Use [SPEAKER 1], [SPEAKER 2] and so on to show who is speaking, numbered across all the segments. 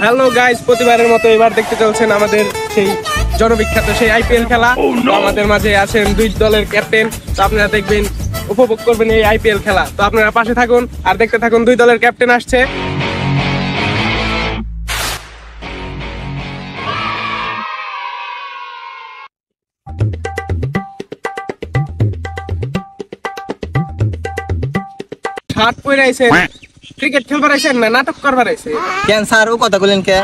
[SPEAKER 1] Hello guys, প্রতিবারের মতো এবার দেখতে চলছেন আমাদের সেই জনবিখ্যাত সেই আইপিএল খেলা। আমাদের মাঝে আছেন দুই দলের ক্যাপ্টেন। তো আপনারা দেখবেন, উপভোগ করবেন এই আইপিএল খেলা। তো আপনারা পাশে থাকুন আর দেখতে থাকুন দুই দলের ক্যাপ্টেন আসছে। শার্ট পরে আইছেন, ক্রিকেট খেলবার আইছেন না নাটক করবার আইছেন?
[SPEAKER 2] কেন স্যার ও কথা বলেন কে?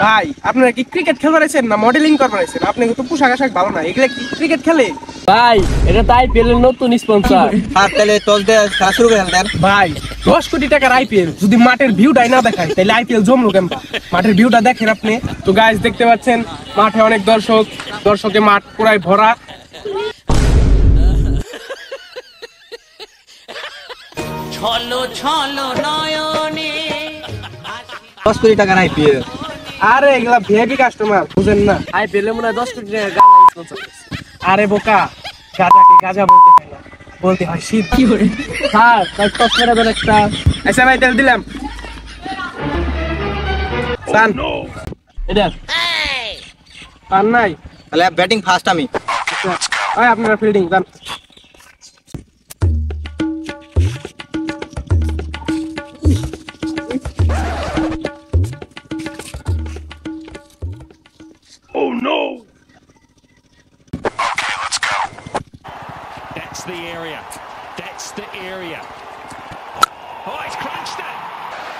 [SPEAKER 1] ভাই আপনারা কি ক্রিকেট খেলবার আইছেন না মডেলিং করবার আইছেন? আপনি তো পোশাক আশাক ভালো না, এগুলা কি ক্রিকেট খেলে?
[SPEAKER 3] ভাই এটা তো আইপিএল এর নতুন স্পন্সর।
[SPEAKER 2] আর তাহলে চলতে খেলা শুরু করেন দেন।
[SPEAKER 1] ভাই 10 কোটি টাকার আইপিএল যদি মাঠের ভিউটাই না দেখায় তাহলে আইপিএল জমলো কেমন? মাঠের ভিউটা দেখেন আপনি। তো গাইস দেখতে পাচ্ছেন মাঠে অনেক দর্শকে মাঠ পুরাই ভরা।
[SPEAKER 4] ছলো ছলো নয়নে
[SPEAKER 2] 10 কোটি টাকার আইপিএল।
[SPEAKER 1] আরে এগুলা ভিআইপি কাস্টমার, বুঝেন না?
[SPEAKER 3] আইপিএল এ মনে হয় 10 কোটি টাকা গাঁজা স্পন্সর।
[SPEAKER 1] আরে বোকা, গাজাকে গাজা বলতে হয় না, বলতে হয় শীত।
[SPEAKER 3] কি করে স্যার তাই টস করে দেন একটা।
[SPEAKER 1] আচ্ছা ভাই তেল দিলাম সান।
[SPEAKER 3] এটা
[SPEAKER 1] পান নাই?
[SPEAKER 2] তাহলে ব্যাটিং ফার্স্ট আমি।
[SPEAKER 1] আচ্ছা ভাই আপনারা ফিল্ডিং যান।
[SPEAKER 5] Oh no! That's the area. That's the area. Oh, he's crunched it.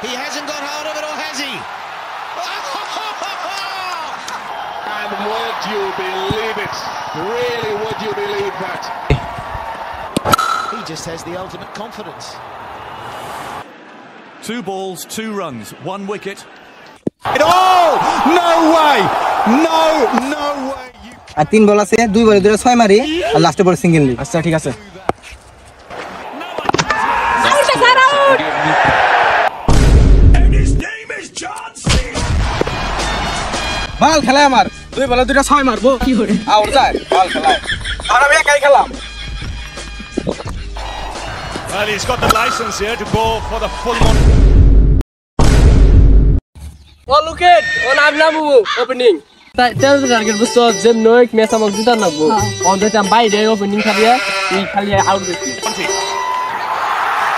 [SPEAKER 6] He hasn't got hold of it, or has he?
[SPEAKER 5] And would you believe it? Really, would you believe that?
[SPEAKER 6] He just has the ultimate confidence.
[SPEAKER 7] 2 balls, 2 runs, 1 wicket.
[SPEAKER 6] Oh! No way! No way!
[SPEAKER 2] আর 3 বল আছে, 2 বলে 6 মারি আর লাস্টে বল single লি।
[SPEAKER 1] আচ্ছা ঠিক আছে।
[SPEAKER 5] And his name is John C.
[SPEAKER 1] বল খেলায় আমার 2 বলে 2টা 6 মারবো।
[SPEAKER 3] কি করে
[SPEAKER 1] আউট যায় বল খেলায়, আর আমি একাই খেলাম।
[SPEAKER 5] Well, he's got the license here to go for the full one.
[SPEAKER 3] ও লুকেট ও নাম নামু ওপেনিং তাই তেল টার্গেট বুঝছো যে নয় ম্যাচ আমাক জিতা নাকবো অন দ্য টাইম বাইরে ওপেনিং খালিয়া এই খালিয়া আউট দিছি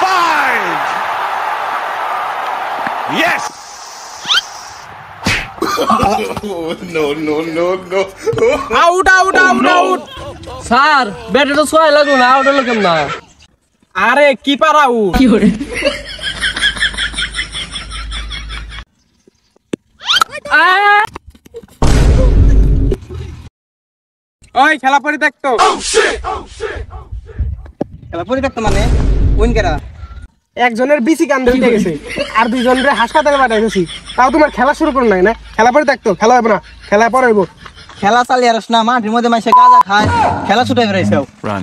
[SPEAKER 5] 5. Yes.
[SPEAKER 1] Out out out out.
[SPEAKER 3] Sir ব্যাটে তো ছয় লাগো না আউট হলো কেমন না?
[SPEAKER 1] আরে কিপার আউট।
[SPEAKER 3] কি করে
[SPEAKER 1] ওই খেলা পরিত্যক্ত।
[SPEAKER 2] খেলা পরিত্যক্ত মানে উইন কেরা?
[SPEAKER 1] একজনের বিসি কান্দে উঠে গেছে আর 2 জনের হাসপাতালে পাঠাইছি, তাও তোমার খেলা শুরু করো নাই না? খেলা পরিত্যক্ত, খেলা হবে না, খেলা পরে হইব।
[SPEAKER 2] খেলা চালিয়ে আর না, মাঠের মধ্যে মাইসে গাঁজা খায়, খেলা ছুটাই বেড়াইছে।
[SPEAKER 7] Run.